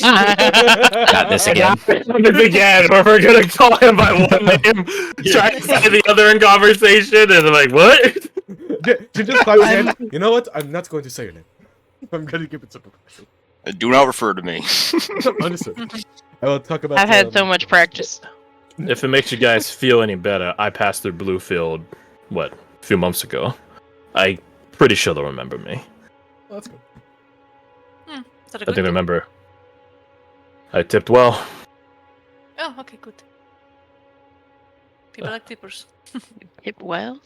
Got this again. This again, where we're gonna call him by one name, try to say the other in conversation, and like, what? She just claps his hand. You know what? I'm not going to say your name. I'm going to keep it simple. Do not refer to me. Understood. I will talk about. I've had so much practice. If it makes you guys feel any better, I passed through Bluefield, a few months ago. I'm pretty sure they'll remember me. Oh, that's good. Is that a I good think thing? remember. I tipped well. Oh, okay, good. People like tippers. Well,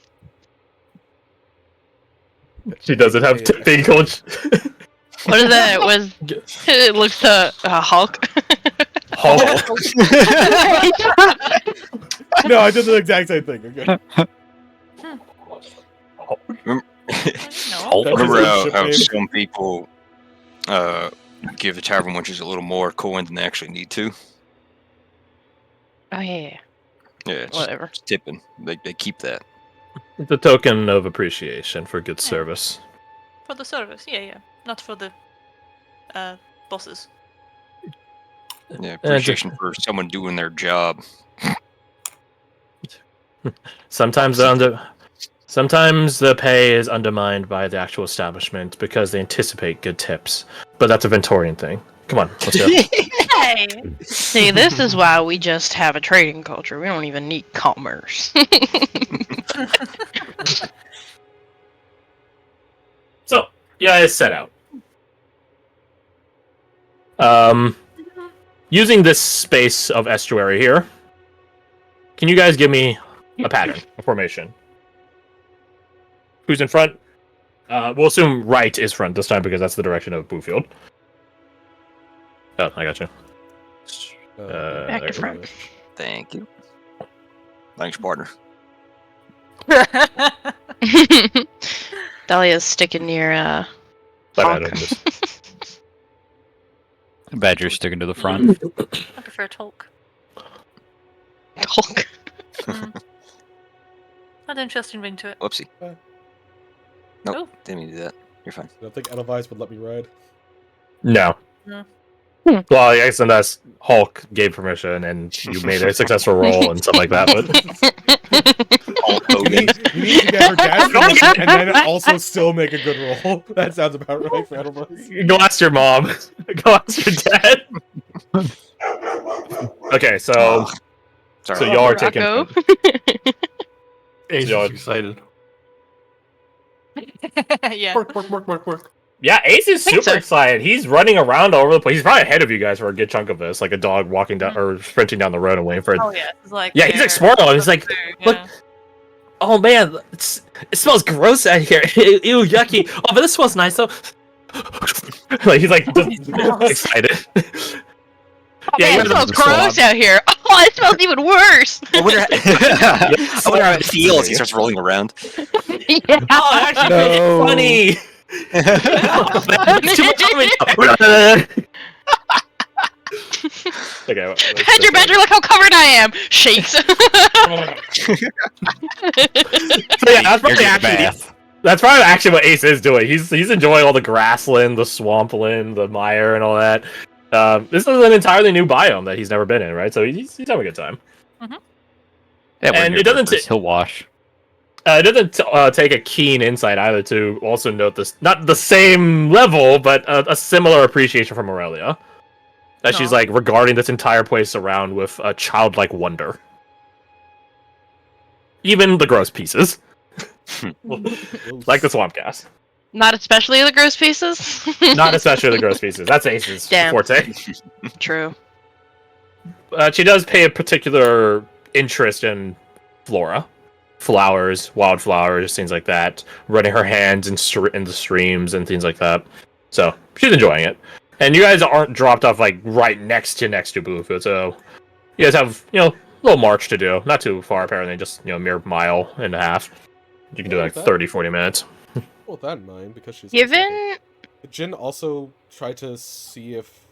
She doesn't have tipping coach. what is that? It looks Hulk. Hulk. No, I did the exact same thing. Okay. No. Remember Ship how name. some people give the tavern wenches a little more coin than they actually need to? Oh yeah. Yeah, it's Whatever. just tipping. They keep that. It's a token of appreciation for good service. For the service, yeah. Not for the bosses. Yeah, appreciation for someone doing their job. Sometimes the pay is undermined by the actual establishment because they anticipate good tips. But that's a Ventorian thing. Come on, let's go. Hey! See, this is why we just have a trading culture. We don't even need commerce. So, yeah, it's set out. Using this space of estuary here, can you guys give me a pattern, a formation? Who's in front? We'll assume right is front this time because that's the direction of Bluefield. Oh, I got you. Back to front. Thank you. Thanks, partner. Dahlia's sticking near Sorry, Hulk. Badger's sticking to the front. I prefer talk. Hulk. Not interesting ring to it. Whoopsie. Nope, Oh. didn't mean to do that. You're fine. I don't think Edelweiss would let me ride. No. No. Well, I guess unless Hulk gave permission and you made a successful roll and stuff like that, but Hulk You Hogan. need to get her dad's permission and then also still make a good roll. That sounds about right for Edelweiss. go ask your mom. Go ask your dad. Okay, so Sorry. so y'all are taking. Rocco. Ace Yo. is excited. Yeah. Work. Yeah, Ace is Think super so. excited. He's running around all over the place. He's probably ahead of you guys for a good chunk of this, like a dog walking down or sprinting down the road and waiting for it. Oh yeah. It's like Yeah, he's there, exploring all. He's for like, food, look, yeah. oh man, it smells gross out here. Ew, yucky. Oh, but this smells nice though. Like he's like just excited. Yeah, it you're smells the gross out here. Oh, it smells even worse. I wonder how it feels. He starts rolling around. Yeah. Oh, actually, No. funny. It's too much okay, Badger, look how covered I am. Shakes. So yeah, that's probably actually what Ace is doing. He's enjoying all the grassland, the swampland, the mire, and all that. This is an entirely new biome that he's never been in, right? So he's having a good time. Yeah, And it doesn't he'll wash. It doesn't take a keen insight either to also note this, not the same level, but a similar appreciation from Aurelia. That she's Aw. like regarding this entire place around with a childlike wonder. Even the gross pieces. Like the swamp gas. Not especially the gross pieces. Not especially the gross pieces. That's Ace's Damn. forte. True. She does pay a particular interest in flora. Flowers, wildflowers, things like that. Running her hands in the streams and things like that. So, she's enjoying it. And you guys aren't dropped off like right next to Bluefield, so you guys have, a little march to do. Not too far apparently, just, a mere mile and a half. You can do like 30, 40 minutes. Well, that in mind, because she's... Given Jin also tried to see if...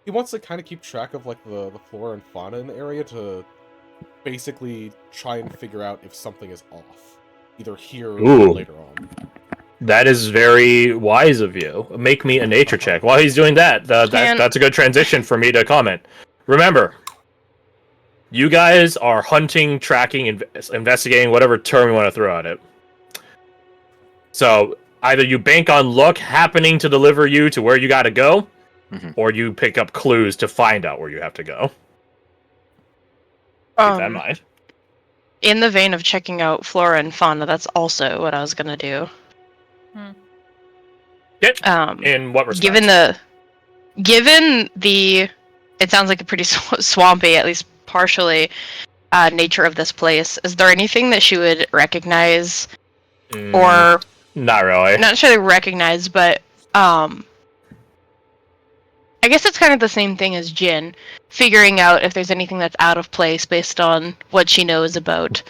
He wants to kind of keep track of, like, the flora and fauna in the area to basically try and figure out if something is off. Either here or Ooh. later on. That is very wise of you. Make me a nature check. While he's doing that, that's a good transition for me to comment. Remember, you guys are hunting, tracking, investigating, whatever term you want to throw at it. So either you bank on luck happening to deliver you to where you got to go, or you pick up clues to find out where you have to go. Keep that in mind. In the vein of checking out flora and fauna, that's also what I was gonna do. In what respect? Given the, it sounds like a pretty swampy, at least partially, nature of this place. Is there anything that she would recognize, or not really? Not necessarily recognize, but I guess it's kind of the same thing as Jin, figuring out if there's anything that's out of place based on what she knows about.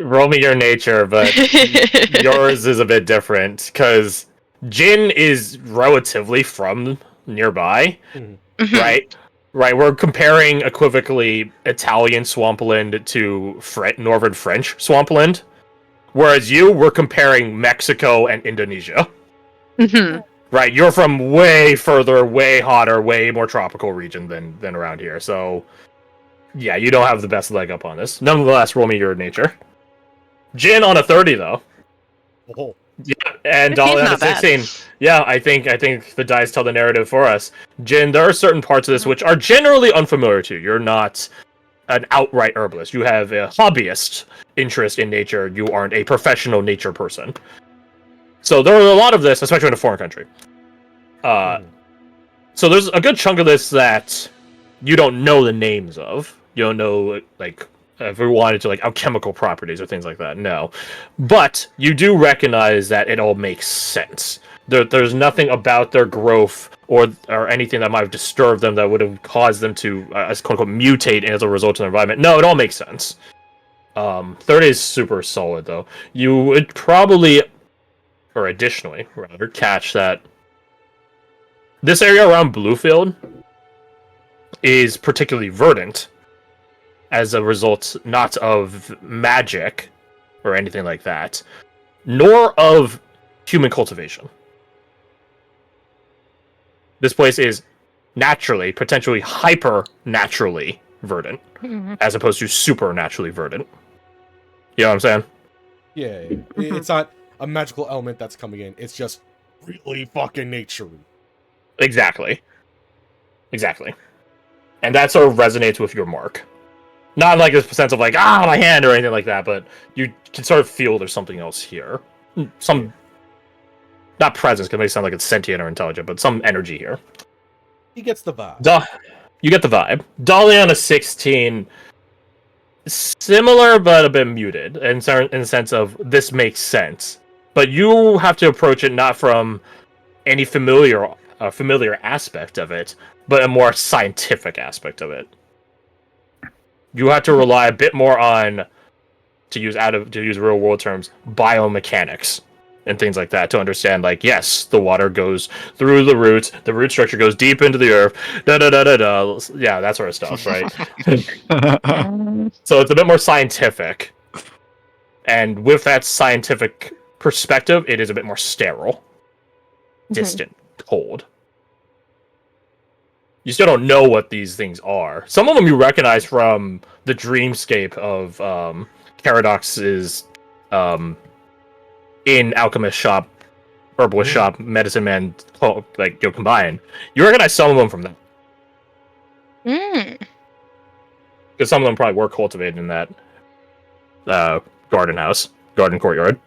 Roll me your nature, but yours is a bit different, because Jin is relatively from nearby, right? Right, we're comparing equivocally Italian swampland to Northern French swampland, whereas we're comparing Mexico and Indonesia. Right, you're from way further, way hotter, way more tropical region than around here, so yeah, you don't have the best leg up on this. Nonetheless, roll me your nature. Jin on a 30, though. Oh. Yeah, and Dolly on a 16. Yeah, I think the dice tell the narrative for us. Jin, there are certain parts of this which are generally unfamiliar to you. You're not an outright herbalist. You have a hobbyist interest in nature. You aren't a professional nature person. So there are a lot of this, especially in a foreign country. So there's a good chunk of this that you don't know the names of. You don't know, like, if we wanted to, like, alchemical properties or things like that. No. But you do recognize that it all makes sense. There's nothing about their growth or anything that might have disturbed them that would have caused them to, quote-unquote, mutate as a result of their environment. No, it all makes sense. 30 is super solid, though. You would probably, or additionally, rather, catch that this area around Bluefield is particularly verdant as a result not of magic or anything like that, nor of human cultivation. This place is naturally, potentially hyper-naturally verdant, as opposed to supernaturally verdant. You know what I'm saying? Yeah. It's not a magical element that's coming in. It's just really fucking nature-y. Exactly. And that sort of resonates with your mark. Not like a sense of like, my hand or anything like that, but you can sort of feel there's something else here. Some, not presence, because it may sound like it's sentient or intelligent, but some energy here. He gets the vibe. You get the vibe. Dolly on a 16, similar but a bit muted, in the sense of this makes sense. But you have to approach it not from any familiar aspect of it, but a more scientific aspect of it. You have to rely a bit more on, to use real world terms, biomechanics and things like that to understand, like, yes, the water goes through the roots, the root structure goes deep into the earth, yeah, that sort of stuff, right? So it's a bit more scientific, and with that scientific perspective, it is a bit more sterile, distant, cold. You still don't know what these things are. Some of them you recognize from the dreamscape of Caradox's in alchemist shop, herbalist shop, medicine man, combined. You recognize some of them from that. Because some of them probably were cultivated in that garden courtyard.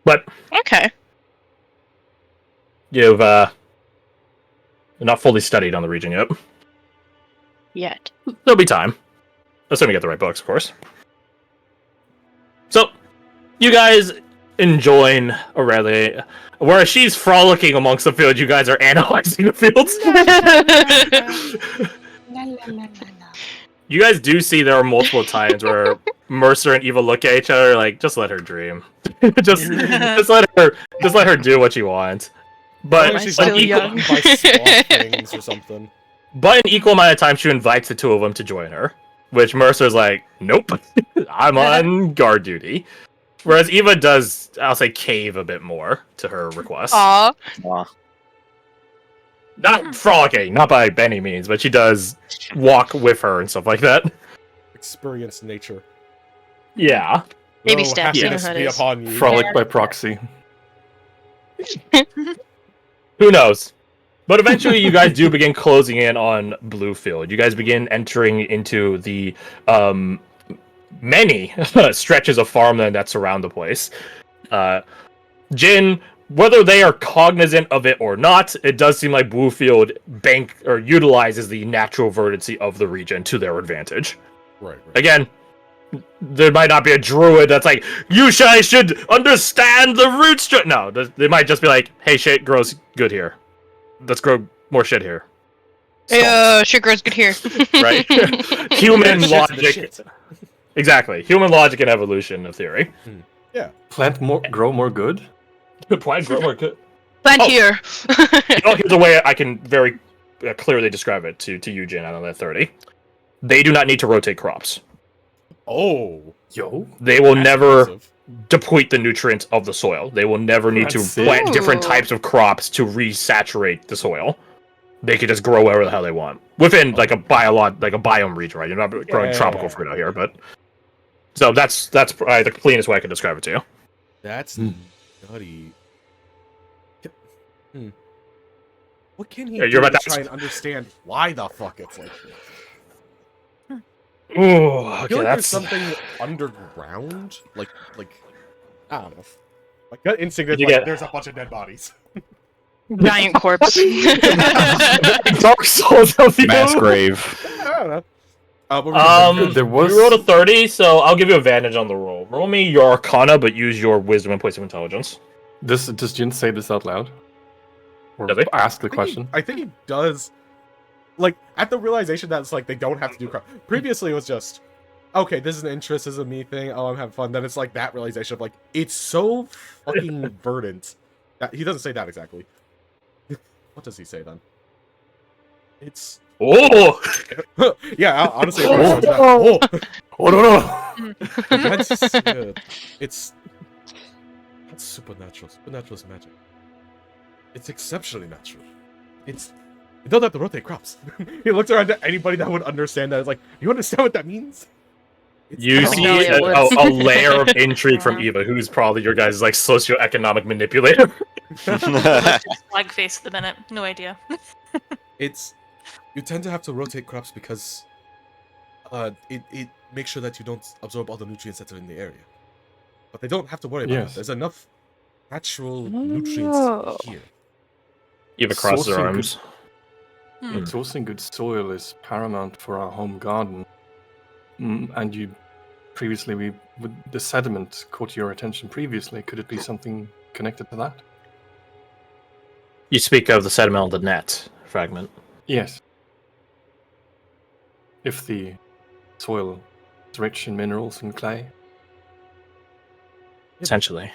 But okay, you've not fully studied on the region yet. There'll be time. Assuming you get the right books, of course. So, you guys enjoying Aurelia. Whereas she's frolicking amongst the field, you guys are analyzing the fields. You guys do see there are multiple times where Mercer and Eva look at each other like, just let her dream. just let her do what she wants. But She's still like young? eaten by swamp things or something. But an equal amount of time, she invites the two of them to join her. Which Mercer's like, nope, I'm on guard duty. Whereas Eva does, I'll say, cave a bit more to her request. Aw. Not frolicking, not by any means, but she does walk with her and stuff like that. Experience nature. Yeah. Baby Lo, steps, you know happiness how it be is. upon you. Frolic by proxy. Who knows? But eventually, you guys do begin closing in on Bluefield. You guys begin entering into the many stretches of farmland that surround the place. Jin, whether they are cognizant of it or not, it does seem like Bluefield bank or utilizes the natural verdancy of the region to their advantage. Right. Again, there might not be a druid that's like, you guys should understand the root structure. No, they might just be like, hey, shit grows good here. Let's grow more shit here. Shit grows good here. Right? Human Shit's the logic. shit. Exactly. Human logic and evolution of theory. Grow more good. Plant grow more good. Plant Oh. here. Here's a way I can very clearly describe it to you, Jin, out of that 30. They do not need to rotate crops. Oh. Yo. They will That's never impressive. deplete the nutrients of the soil. They will never need to That's sick. plant different Ooh. types of crops to resaturate the soil. They can just grow wherever the hell they want within like a biome region, right? You're not growing Yeah. tropical fruit out here, but so that's probably the cleanest way I can describe it to you. That's nutty. What can he Yeah, do you're to about to try and understand why the fuck it's like this? Ooh, I feel okay, like there's that's something underground, like I don't know. My gut instinct is You like get- there's a bunch of dead bodies. Giant corpse. Dark Souls of you. Mass grave. I don't know. What were we gonna There was- You rolled a 30, so I'll give you advantage on the roll. Roll me your Arcana, but use your Wisdom in place of Intelligence. Does Jin say this out loud? Or Does he? ask the do? question? I think he does. Like at the realization that it's like they don't have to do crap. Previously, it was just okay. This is an interest. This is a me thing. Oh, I'm having fun. Then it's like that realization of like it's so fucking verdant that he doesn't say that exactly. What does he say then? It's Oh! yeah. Honestly, oh, Oh no! that's it's supernatural. Supernatural is magic. It's exceptionally natural. It's you don't have to rotate crops. He looks around at anybody that would understand that. It's like, you understand what that means? It's You not- see No, it a layer of intrigue from Eva, who's probably your guys' like socioeconomic manipulator. Flag face at the minute. No idea. It's you tend to have to rotate crops because it makes sure that you don't absorb all the nutrients that are in the area. But they don't have to worry about Yes. it. There's enough natural nutrients Oh. here. Eva crosses her Sourcing arms. Sourcing good soil is paramount for our home garden. And you previously, with the sediment caught your attention previously. Could it be something connected to that? You speak of the sediment on the net fragment. Yes. If the soil is rich in minerals and clay. Essentially.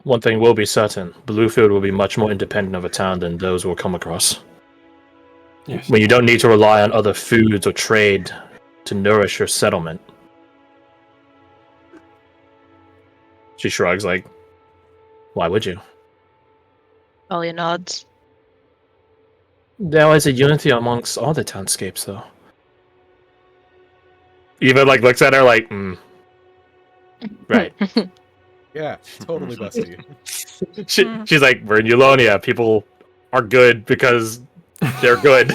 One thing will be certain, Bluefield will be much more independent of a town than those we'll come across. Yes. When you don't need to rely on other foods or trade to nourish your settlement. She shrugs like, why would you? Ollie nods. There is a unity amongst all the townscapes, though. Eva like looks at her like, right. Yeah, totally bestie. She's like, we're in Eulonia. People are good because they're good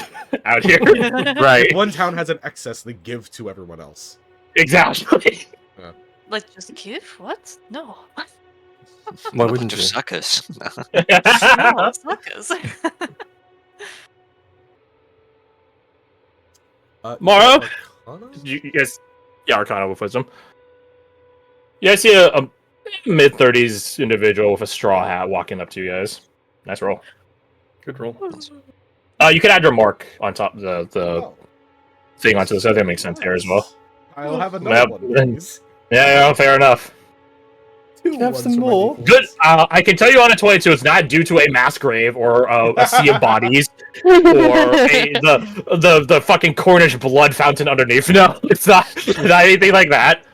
out here. Right. If one town has an excess, they give to everyone else. Exactly. Like, just give? What? No. Why A wouldn't bunch of you? suckers. No, suckers. Mara? Arcana? You guys, yeah, Arcana with wisdom. You guys see a mid-30s individual with a straw hat walking up to you guys. Nice roll. Good roll. You can add your mark on top of the Oh, thing onto this. I think it makes sense here as well. I'll have another Yep. one, please. Yeah, fair enough. 2 Have ones some for my more? D4s. Good. I can tell you on a 22, it's not due to a mass grave or a sea of bodies or the fucking Cornish blood fountain underneath. No, it's not anything like that.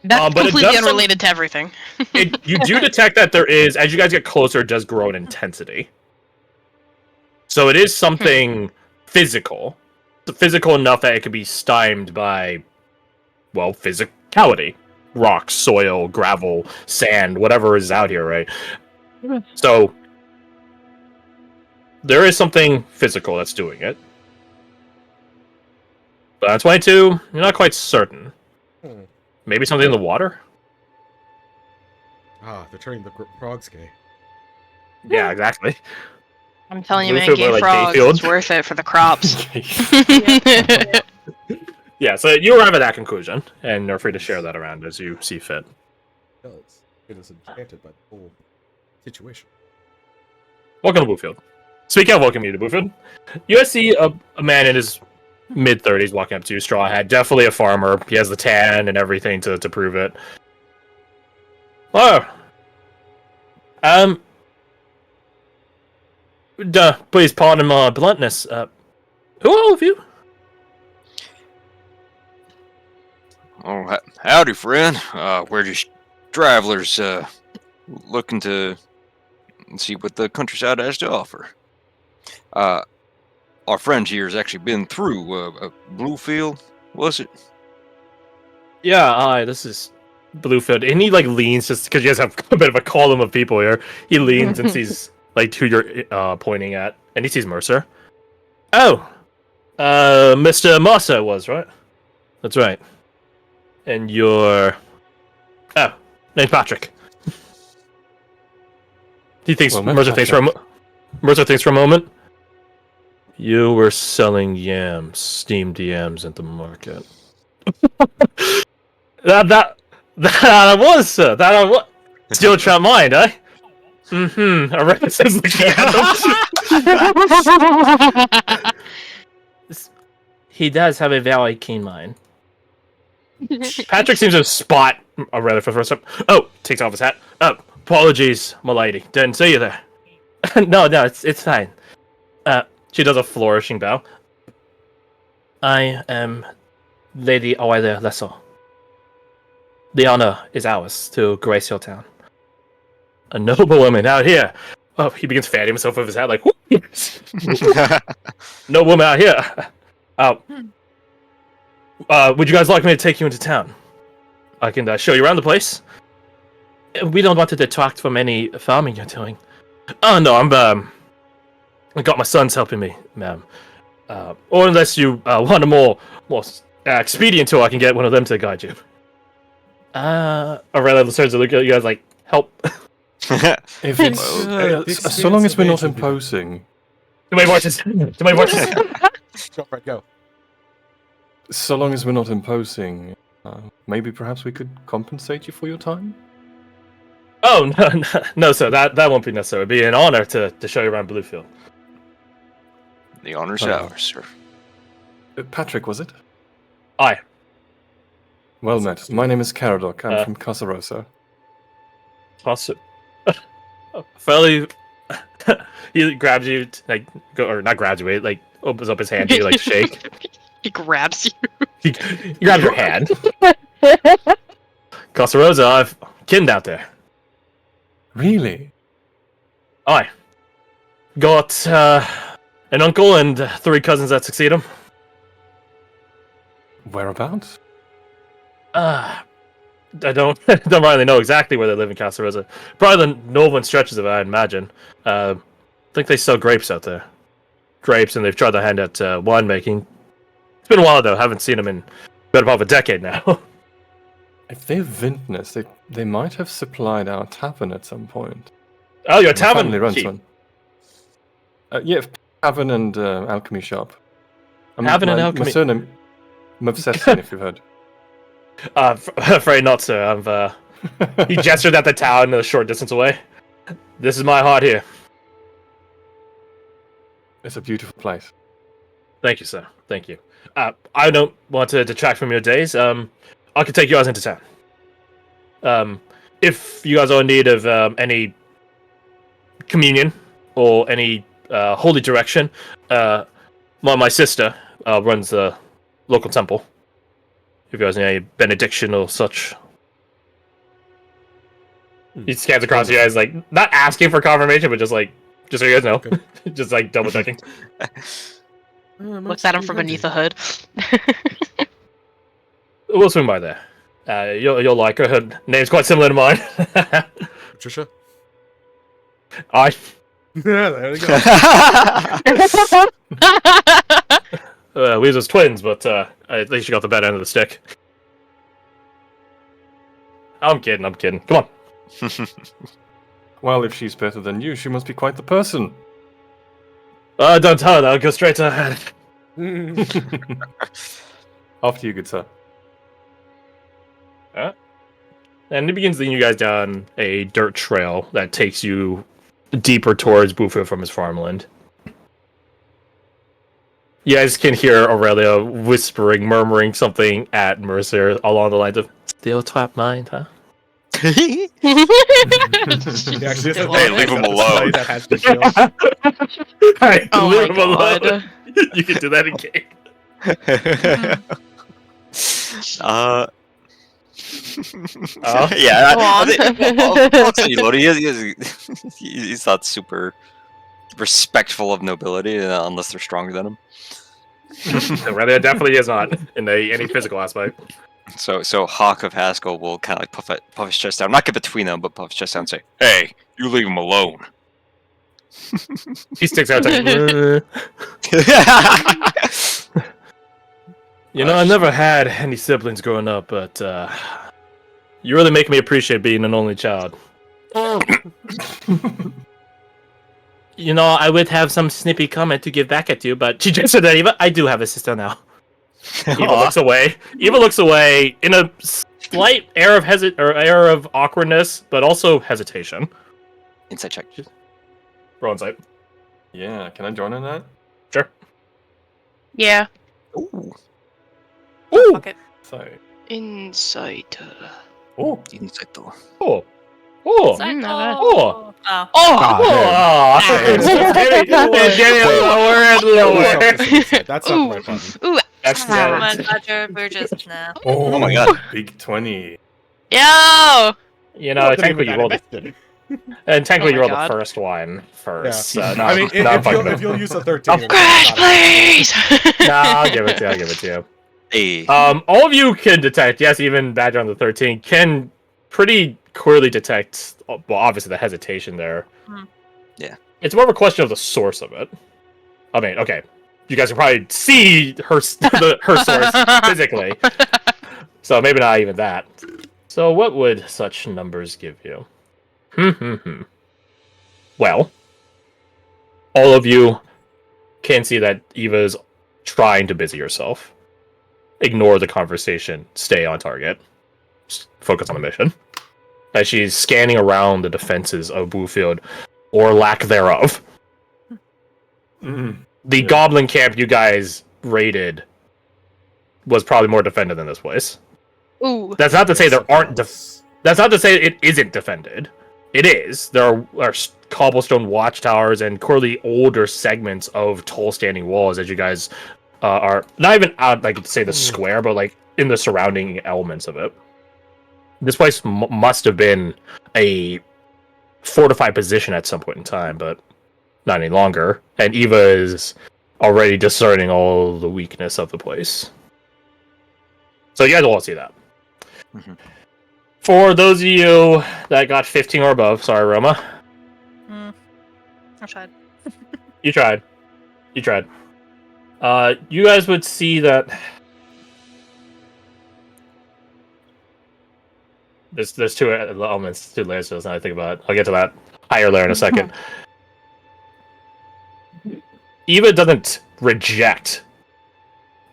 That's But it completely does unrelated to everything. You do detect that there is, as you guys get closer, it does grow in intensity. So it is something physical. It's physical enough that it can be stymied by, well, physicality. Rocks, soil, gravel, sand, whatever is out here, right? So there is something physical that's doing it. But on 22, you're not quite certain. Hmm. Maybe something in the water? Ah, they're turning the frogs gay. Yeah, exactly. I'm telling you, man, Bluefield were gay like frogs, Dayfield. it's worth it for the crops. Yeah, so you arrive at that conclusion, and you're free to share that around as you see fit. It does. It is enchanted by the whole situation. Welcome to Bluefield. Speaking of welcoming you to Bluefield, you guys see a man in his mid-30s walking up to you, straw hat, definitely a farmer. He has the tan and everything to prove it. Oh. Please pardon my bluntness. Who are all of you? Oh, howdy, friend. We're just travelers looking to see what the countryside has to offer. Our friend here has actually been through Bluefield, was it? Yeah, hi, this is Bluefield. And he, like, leans, just because you guys have a bit of a column of people here. He leans and sees, like, who you're pointing at. And he sees Mercer. Oh! Mr. Mercer was, right? That's right. And you're... Oh, name's Patrick. He thinks, Well, met, Mercer thinks Patrick. Mercer thinks for a moment. You were selling yams, steamed yams at the market. that I was, sir. That I was. Still try mind, eh? Mm-hmm. Arrest is looking at him. He does have a very keen mind. Patrick seems to spot a rather for the first time. Oh, takes off his hat. Oh, apologies, my lady. Didn't see you there. No, it's fine. She does a flourishing bow. I am Lady Oida Lesser. The honor is ours to grace your town. A noble woman out here. Oh, he begins fanning himself with his hat like, whoop, yes. No woman out here. Would you guys like me to take you into town? I can show you around the place. We don't want to detract from any farming you're doing. Oh no, I got my sons helping me, ma'am. Or unless you want a more expedient tool, I can get one of them to guide you. Aurela turns to look at you guys like, help. If it's so long as we're not imposing, Too many voices. Too many voices. Go, Fred, go. so long as we're not imposing, maybe perhaps we could compensate you for your time. Oh no, sir. That won't be necessary. It'd be an honor to show you around Bluefield. The honor's Oh. ours, sir. Patrick, was it? Aye. Well met. My name is Caradoc. I'm Uh, from Casarosa. Awesome. Fairly. He grabs you, or not grabs you, like opens up his hand to you, like shake. He grabs you. He grabs your hand. Casa Rosa, I've kin out there. Really? Aye. Got an uncle and 3 cousins that succeed him. Whereabouts? I don't really know exactly where they live in Casa Rosa. Probably the northern stretches of it, I'd imagine. I think they sell grapes out there. Grapes, and they've tried their hand at winemaking. It's been a while though. Haven't seen them in better part of a decade now. If they're vintners, they might have supplied our tavern at some point. Oh, your My tavern family runs keep. one. Yeah, tavern and alchemy shop. Tavern and my alchemy- surname, Mavsessin, if you've heard. Afraid not, sir. He gestured at the town a short distance away. This is my heart here. It's a beautiful place. Thank you, sir. Thank you. I don't want to detract from your days. I can take you guys into town. if you guys are in need of any communion or any holy direction, my sister runs the local temple. If you guys need any benediction or such. He scans across you guys, like, not asking for confirmation, but just so you guys know. Okay. Just like double checking. Looks at him from beneath the hood. We'll swing by there. You'll like her. Her name's quite similar to mine. Patricia. I. Yeah, there we go. We was just twins, but I think she got the bad end of the stick. I'm kidding. Come on. Well, if she's better than you, she must be quite the person. Don't tell her that. I'll go straight to her head. After you, good sir. And it begins leading you guys down a dirt trail that takes you deeper towards Bufo from his farmland. You guys can hear Aurelia whispering, murmuring something at Mercer along the lines of, "Still trap mind, huh?" He actually has a Hey, leave him alone. That has been killed. Hey, Oh leave my him alone. god. You can do that in game. Yeah, Go I on. think, I'll tell you, Lodi, he's not super respectful of nobility unless they're stronger than him. Aurelia definitely is not in any physical aspect. So Hawk of Haskell will kind of like puff his chest down, not get between them, but puff his chest down and say, "Hey, you leave him alone." He sticks out like, You know, I never had any siblings growing up, but you really make me appreciate being an only child. You know, I would have some snippy comment to give back at you, but she just said that Eva, I do have a sister now. Eva looks away. Eva looks away in a slight air of air of awkwardness, but also hesitation. Insight check. Roll insight. Yeah, can I join in that? Sure. Yeah. Ooh. Ooh. Fuck it. So, Insight. Oh. Insight though. Oh. Oh. Mm, not bad. Oh. Oh. Oh! That's not the right button. Ooh! That's Come on, Badger, we're just now. oh my God. Big 20. Yo! You know, technically you rolled it. And technically Oh you my rolled God. the first one first. Yeah. So no, I mean, no, if you'll use a 13, then Crash, it's not a- please! no, I'll give it to you. Hey. All of you can detect, yes, even Badger on the 13 can pretty clearly detect, well, obviously the hesitation there. Hmm. Yeah. It's more of a question of the source of it. I mean, okay, you guys can probably see her source physically, so maybe not even that. So what would such numbers give you? Well, all of you can see that Eva's trying to busy herself. Ignore the conversation. Stay on target. Just focus on the mission. As she's scanning around the defenses of Bluefield, or lack thereof. Mm. The Yeah. goblin camp you guys raided was probably more defended than this place. Ooh. That's not to say there aren't. That's not to say it isn't defended. It is. There are cobblestone watchtowers and clearly older segments of tall standing walls as you guys are not even out, like say the square, but like in the surrounding elements of it. This place must have been a fortified position at some point in time, but not any longer. And Eva is already discerning all the weakness of the place. So you guys will all see that. Mm-hmm. For those of you that got 15 or above, sorry, Roma. I tried. You tried. You tried. You guys would see that there's two elements, two layers to this, now I think about it. I'll get to that higher layer in a second. Eva doesn't reject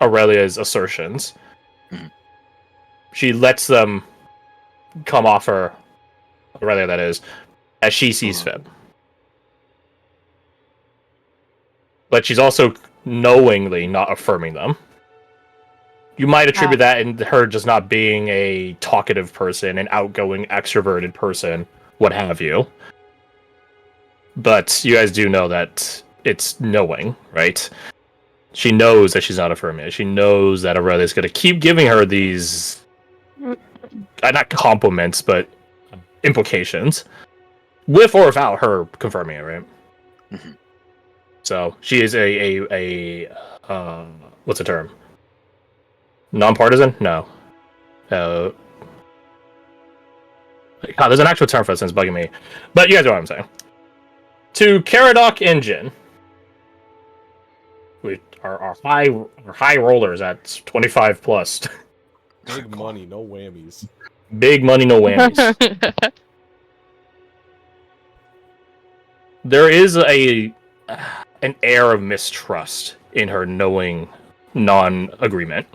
Aurelia's assertions. Mhm. She lets them come off her, Aurelia that is, as she sees fit. But she's also knowingly not affirming them. You might attribute that in her just not being a talkative person, an outgoing, extroverted person, what have you. But you guys do know that it's knowing, right? She knows that she's not a Fermian. She knows that Aurelia's going to keep giving her these, not compliments, but implications, with or without her confirming it, right? Mm-hmm. So she is a what's the term? Non-partisan? No. God, there's an actual term for this, and it's bugging me. But you guys know what I'm saying. To Caradoc and Jin, we are high rollers at 25 plus. Big money, no whammies. Big money, no whammies. There is an air of mistrust in her knowing non-agreement.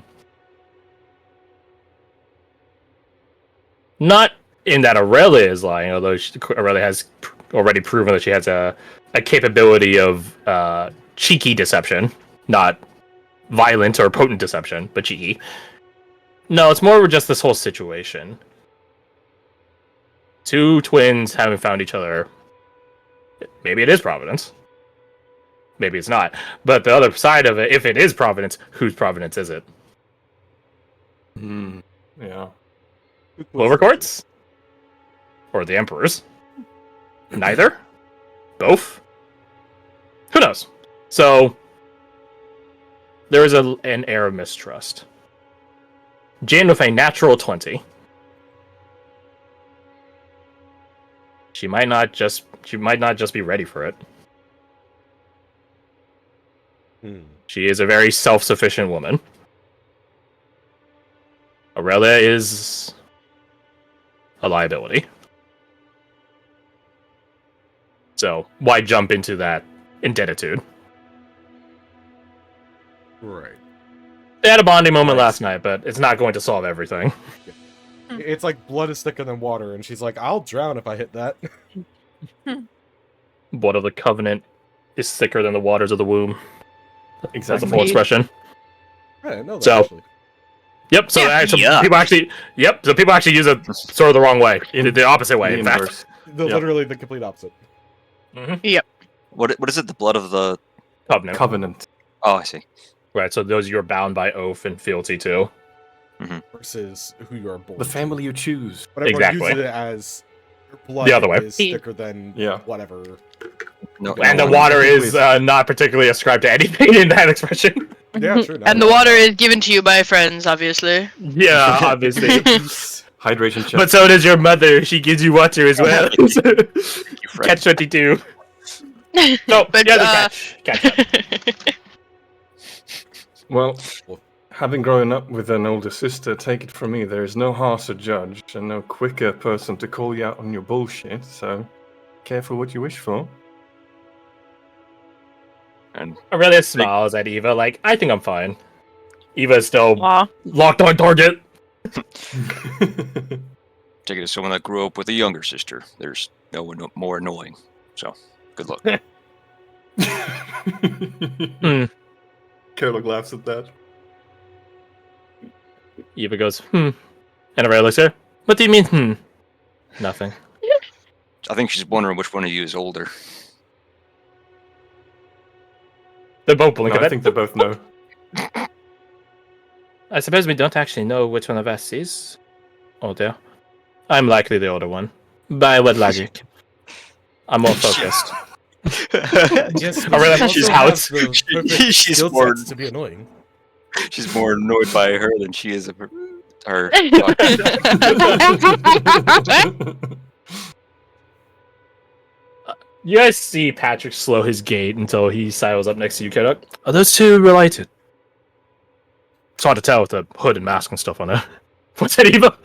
Not in that Aurelia is lying, although Aurelia has already proven that she has a capability of cheeky deception, not violent or potent deception, but cheeky. No, it's more just this whole situation. Two twins having found each other. Maybe it is Providence. Maybe it's not. But the other side of it, if it is Providence, whose Providence is it? Yeah. Clover Court's? Or the Emperor's? Neither? Both? Who knows? So, there is an air of mistrust. Jane with a natural 20. She might not just be ready for it. She is a very self-sufficient woman. Aurelia is a liability. So, why jump into that indebtitude? Right. They had a bonding moment last night, but it's not going to solve everything. It's like blood is thicker than water, and she's like, I'll drown if I hit that. Blood of the Covenant is thicker than the waters of the womb. That's a Exactly. full expression. I didn't know that, So- actually. Yep, so Yeah. people actually use it sort of the wrong way. The opposite way, in fact. Inverse. Yep. Literally the complete opposite. What is it? The blood of the... Covenant. Covenant. Oh, I see. Right, so those you're bound by oath and fealty to. Versus who you are born The to. family you choose. But everyone Exactly. uses it as your blood The other way. is thicker than Yeah. whatever. No, And the no, water technically is not particularly ascribed to anything in that expression. Yeah, true. And the water is given to you by friends, obviously. Yeah, obviously. Hydration check. But so does your mother. She gives you water as well. you, Fred. Catch 22. No, But, yeah, the catch up. Well, having grown up with an older sister, take it from me, there is no harsher judge and no quicker person to call you out on your bullshit, so careful what you wish for. And Aurelia smiles at Eva like, I think I'm fine. Eva is still Aw. locked on target. take it as someone that grew up with a younger sister. There's no one more annoying. So, good luck. Kerlog laughs at that. Eva goes, And Aurelia looks at her. What do you mean, Nothing. I think she's wondering which one of you is older. They're both blinking No, I at think they both know. I suppose we don't actually know which one of us is older. I'm likely the older one. By what logic? I'm more focused. Yes, I realize but she she's also out. has the perfect She's skill more- sets to be annoying. She's more annoyed by her than she is of her. You guys see Patrick slow his gait until he sidles up next to you, Kedok. Are those two related? It's hard to tell with the hood and mask and stuff on her. What's that, Eva?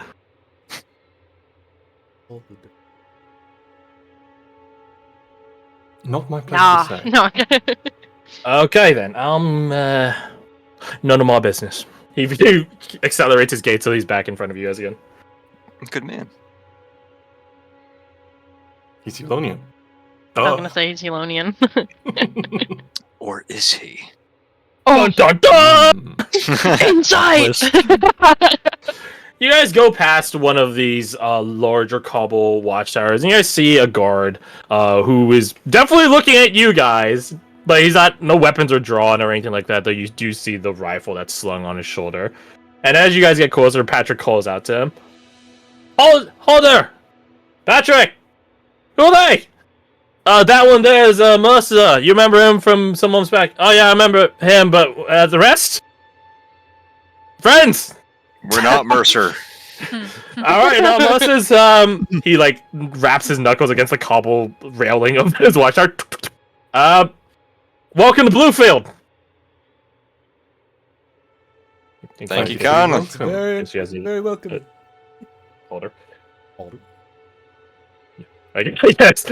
Not my place Nah, to say. no. Okay then. None of my business. He accelerates his gait till he's back in front of you guys again. Good man. He's Elonian. I was gonna say he's Elonian. Or is he? Oh, Dun, dun, dun! Insight! You guys go past one of these larger cobble watchtowers, and you guys see a guard who is definitely looking at you guys, but he's not, no weapons are drawn or anything like that, though you do see the rifle that's slung on his shoulder. And as you guys get closer, Patrick calls out to him. Hold there! Patrick! Who are they? That one there is Mercer. You remember him from some months back? Oh yeah, I remember him, but the rest? Friends! We're not Mercer. Alright, now Mercer's, he, like, wraps his knuckles against the cobble railing of his watchtower. Welcome to Bluefield! Thank you kindly. Welcome. Very, She hasn't- very welcome. Hold her. Hold Okay, yes.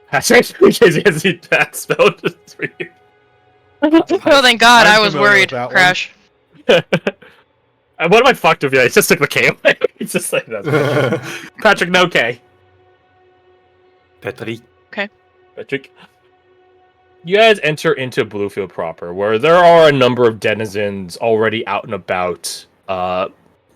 Patrick, in case he hasn't that spelled it's for you. Oh, thank God, I'm I was familiar worried. with that one. Crash. What am I fucked with? Yeah, he just took the K away. It's just like that. Patrick, no K. Petri. Patrick. You guys enter into Bluefield proper, where there are a number of denizens already out and about.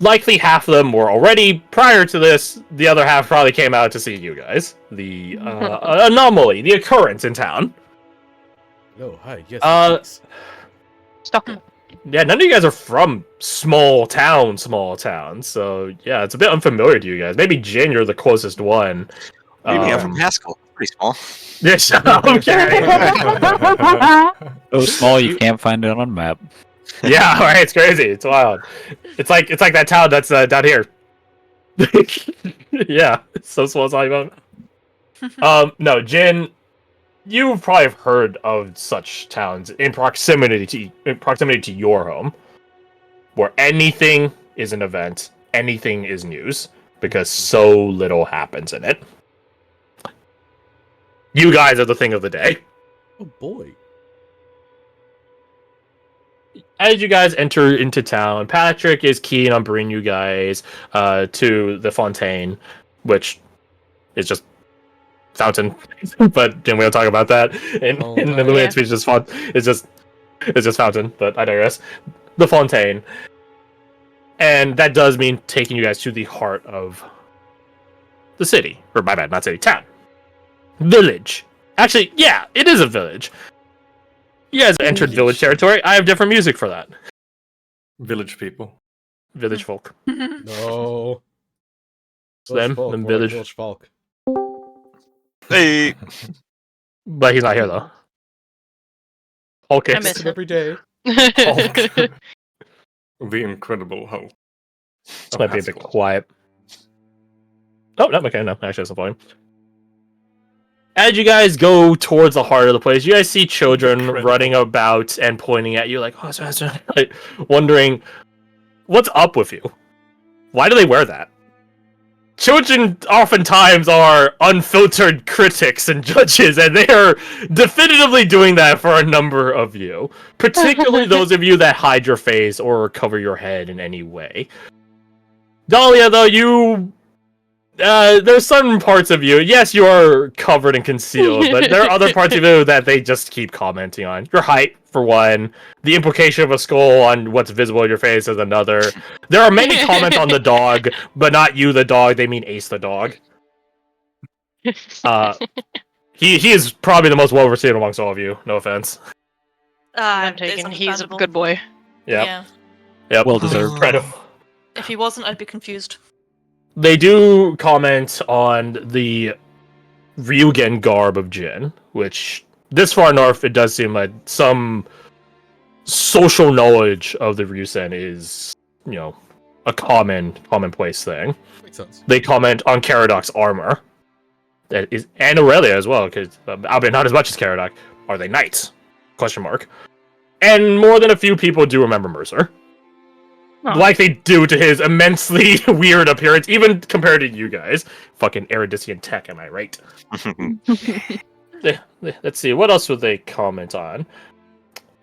Likely half of them were already prior to this. The other half probably came out to see you guys. The anomaly, the occurrence in town. Oh, hi. Yes. Uh, Stop. Yeah, none of you guys are from small town. So yeah, it's a bit unfamiliar to you guys. Maybe Jin, you're the closest one. Maybe I'm from Haskell. Pretty small. Yes, okay. So small you can't find it on a map. Yeah, right. It's crazy. It's wild. It's like that town that's down here. Yeah, it's so small. It's all about. No, Jin, you probably have heard of such towns in proximity to your home, where anything is an event, anything is news, because so little happens in it. You guys are the thing of the day. Oh boy. As you guys enter into town, Patrick is keen on bringing you guys to the Fontaine, which is just fountain. But then we'll talk about that in the Luminate speech. It's just fountain. But I digress. The Fontaine, and that does mean taking you guys to the heart of the city, or my bad, not city, town, village. Actually, yeah, it is a village. You guys entered village territory. I have different music for that. Village people. Village folk. No. Them village. Village folk. Hey. But he's not here though. Hulk I is. miss him. Every day. The Incredible Hulk. This might be a bit quiet. Oh, no, okay, no, actually, that's the point. As you guys go towards the heart of the place, you guys see children running about and pointing at you like, oh, it's like, wondering, what's up with you? Why do they wear that? Children oftentimes are unfiltered critics and judges, and they are definitively doing that for a number of you. Particularly those of you that hide your face or cover your head in any way. Dahlia, though, there's some parts of you, yes, you are covered and concealed, but there are other parts of you that they just keep commenting on. Your height, for one. The implication of a skull on what's visible in your face is another. There are many comments on the dog, but not you, the dog. They mean Ace, the dog. He is probably the most well-received amongst all of you. No offense. I'm It's taking. He's a understandable. good boy. Yep. Yeah. Yep. Well deserved. Kind of. If he wasn't, I'd be confused. They do comment on the Ryugen garb of Jin, which this far north, it does seem like some social knowledge of the Ryusen is, a commonplace thing. Makes sense. They comment on Caradoc's armor, that is, and Aurelia as well, because albeit not as much as Caradoc. Are they knights? Question mark. And more than a few people do remember Mercer. Oh. Like they do to his immensely weird appearance, even compared to you guce. Fucking Erudition tech, am I right? Let's see, what else would they comment on?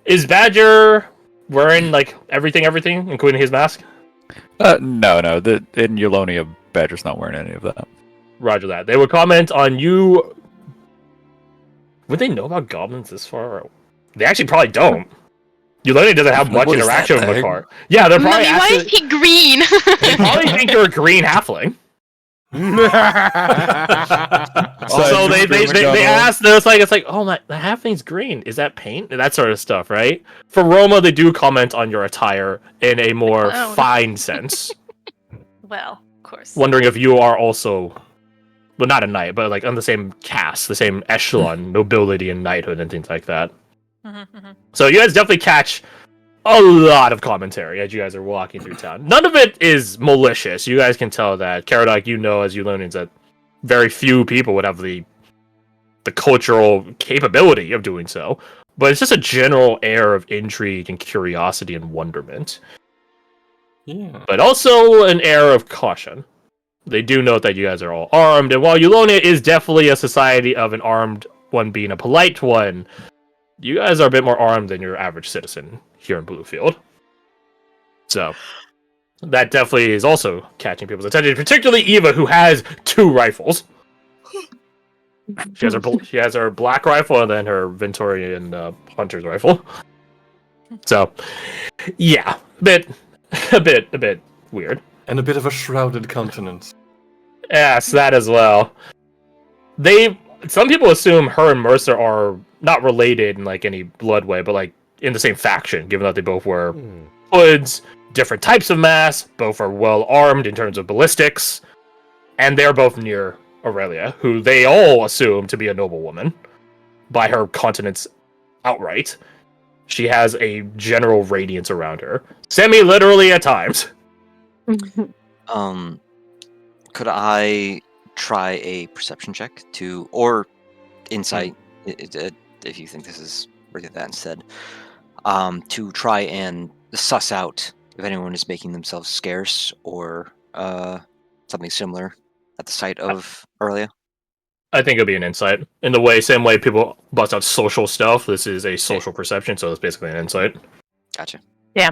Is Badger wearing, like, everything, including his mask? No. In Eulonia, Badger's not wearing any of that. Roger that. They would comment on you... Would they know about goblins this far? They actually probably don't. Eulonia doesn't have much What is that interaction with thing? Makar. Yeah, they're probably Mummy, why is actually, he green? they probably think you're a green halfling. So they asked, it's like, oh my, the halfling's green. Is that paint? And that sort of stuff, right? For Roma, they do comment on your attire in a more Clown. fine sense. Well, of course. Wondering if you are also, well, not a knight, but like on the same caste, the same echelon, nobility and knighthood and things like that. So you guys definitely catch a lot of commentary as you guys are walking through town. None of it is malicious. You guys can tell that. Caradoc, you know as Eulonians that very few people would have the cultural capability of doing so. But it's just a general air of intrigue and curiosity and wonderment. Yeah. But also an air of caution. They do note that you guys are all armed, and while Eulonia is definitely a society of an armed one being a polite one, you guys are a bit more armed than your average citizen here in Bluefield. So, that definitely is also catching people's attention, particularly Eva, who has 2 rifles. She has her black rifle and then her Ventorian hunter's rifle. So, yeah, a bit weird. And a bit of a shrouded countenance. Yes, that as well. Some people assume her and Mercer are not related in like any blood way, but like in the same faction, given that they both wear hoods, different types of mass, both are well armed in terms of ballistics, and they're both near Aurelia, who they all assume to be a noblewoman by her countenance outright. She has a general radiance around her, semi-literally at times. Could I try a perception check or insight, if you think this is worthy of that instead, to try and suss out if anyone is making themselves scarce or something similar at the site of Aurelia? I think it'll be an insight. In the same way people bust out social stuff, this is a social perception, so it's basically an insight. Gotcha. I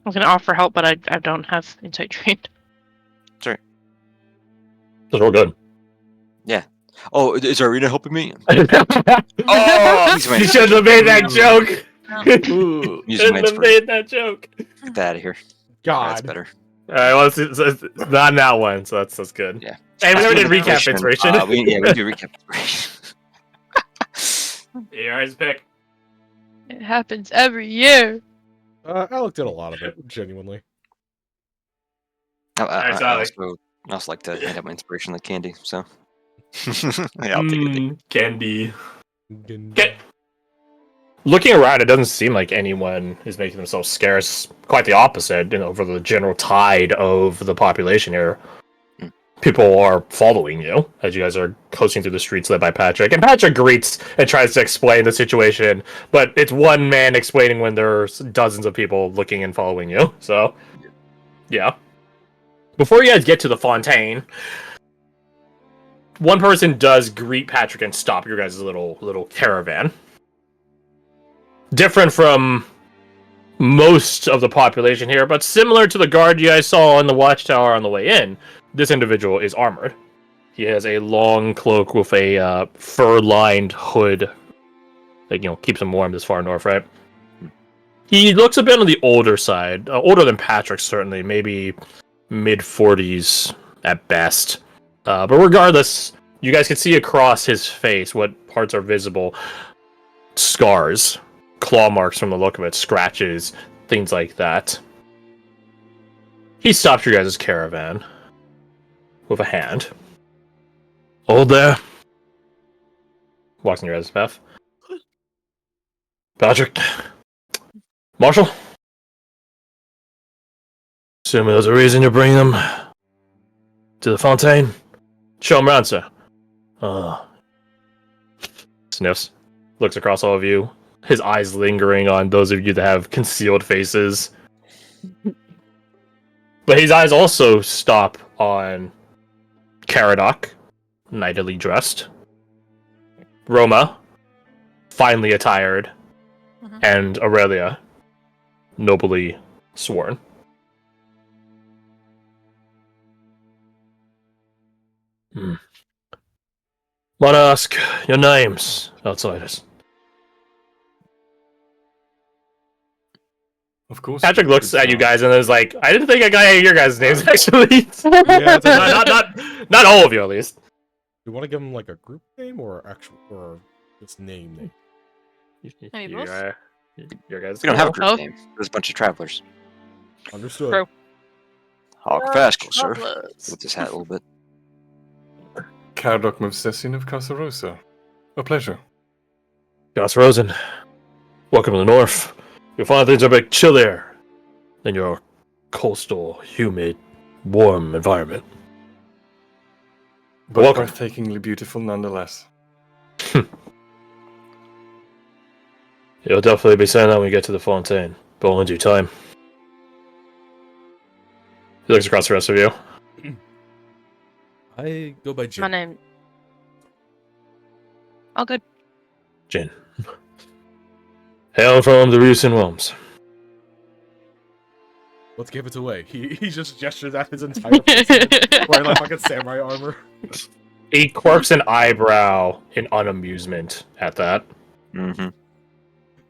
was gonna offer help, but I don't have insight trained. Sorry. That's real good. Yeah. Oh, is Arena helping me? Oh, you should have made that joke. Using my Shouldn't have inspiration. made that joke. Get that out of here. God. That's better. All right, well, it's not that one, so that's good. Yeah. Hey, we never did recap Inspiration. inspiration. We do recap inspiration. Your eyes pick. It happens every year. Alec did a lot of it, genuinely. I also like to hand out my inspiration like candy, so yeah, I'll take it. Candy. Looking around, it doesn't seem like anyone is making themselves scarce. Quite the opposite, for the general tide of the population here. People are following you as you guys are coasting through the streets led by Patrick. And Patrick greets and tries to explain the situation, but it's one man explaining when there's dozens of people looking and following you. So, yeah. Before you guys get to the fontaine, one person does greet Patrick and stop your guys' little caravan. Different from most of the population here, but similar to the guard you guys saw on the watchtower on the way in, this individual is armored. He has a long cloak with a fur-lined hood that keeps him warm this far north, right? He looks a bit on the older side, older than Patrick certainly, maybe mid-40s at best. But regardless, you guys can see across his face what parts are visible. Scars, claw marks from the look of it, scratches, things like that. He stops your guys' caravan with a hand. Hold there. Walks in your guys' path. Patrick. Marshall. Assuming there's a reason you're bringing them to the fontaine. Show them around, sir. Sniffs. Looks across all of you. His eyes lingering on those of you that have concealed faces. But his eyes also stop on Caradoc, knightly dressed. Roma, finely attired. And Aurelia, nobly sworn. Want to ask your names, outsiders? Of course. Patrick looks Good at you start. guys and is like, I didn't think I got any of your guys' names actually. Yeah, it's not all of you at least. You want to give him like a group name or actual or just name? Maybe both. Your guys. We don't have a group Oh. name. There's a bunch of travelers. Understood. Bro. Hawk Vasco, sir. Travelers. With his hat a little bit. Cardok Movsesin of Casa Rosa. A pleasure. Gus Rosen, welcome to the north. You'll find things a bit chillier than your coastal, humid, warm environment. But Welcome. breathtakingly beautiful nonetheless. You'll definitely be saying that when you get to the Fontaine, but only in due time. He looks across the rest of you. I go by My Jim. name. All good. Jin. Hail from the recent realms. Let's give it away. He just gestures at his entire person wearing like fucking samurai armor. He quirks an eyebrow in unamusement at that. Mm-hmm.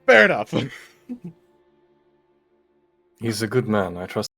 Fair enough. He's a good man. I trust